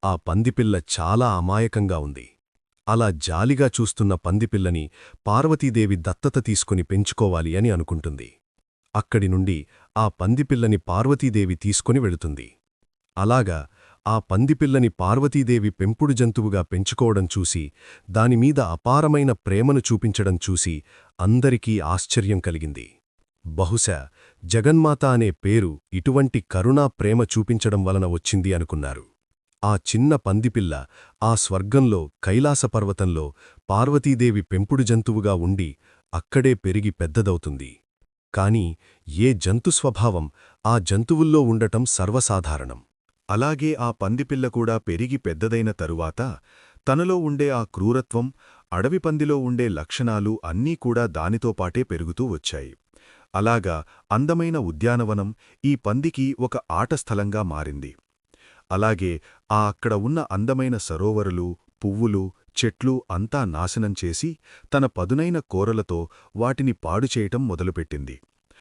ఆ పందిపిల్ల చాలా అమాయకంగా ఉంది. అలా జాలిగా చూస్తున్న పందిపిల్లని పార్వతీదేవి దత్తత తీసుకుని పెంచుకోవాలి అని అనుకుంటుంది. అక్కడి నుండి ఆ పందిపిల్లని పార్వతీదేవి తీసుకొని వెళుతుంది. అలాగా ఆ పందిపిల్లని పార్వతీదేవి పెంపుడు జంతువుగా పెంచుకోవడం చూసి, దానిమీద అపారమైన ప్రేమను చూపించడం చూసి అందరికీ ఆశ్చర్యం కలిగింది. బహుశా జగన్మాత అనే పేరు ఇటువంటి కరుణా ప్రేమ చూపించడం వలన వచ్చింది అనుకున్నారు. ఆ చిన్న పందిపిల్ల ఆ స్వర్గంలో కైలాసపర్వతంలో పార్వతీదేవి పెంపుడు జంతువుగా ఉండి అక్కడే పెరిగి పెద్దదవుతుంది. కాని ఏ జంతు స్వభావం ఆ జంతువుల్లో ఉండటం సర్వసాధారణం. అలాగే ఆ పందిపిల్ల కూడా పెరిగి పెద్దదైన తరువాత తనలో ఉండే ఆ క్రూరత్వం, అడవి పందిలో ఉండే లక్షణాలు అన్నీ కూడా దానితో పాటే పెరుగుతూ వచ్చాయి. అలాగా అందమైన ఉద్యానవనం ఈ పందికి ఒక ఆటస్థలంగా మారింది. అలాగే అక్కడ ఉన్న అందమైన సరోవరులు, పువ్వులు, చెట్లు అంతా నాశనం చేసి తన పదునైన కోరలతో వాటిని పాడుచేయటం మొదలుపెట్టింది.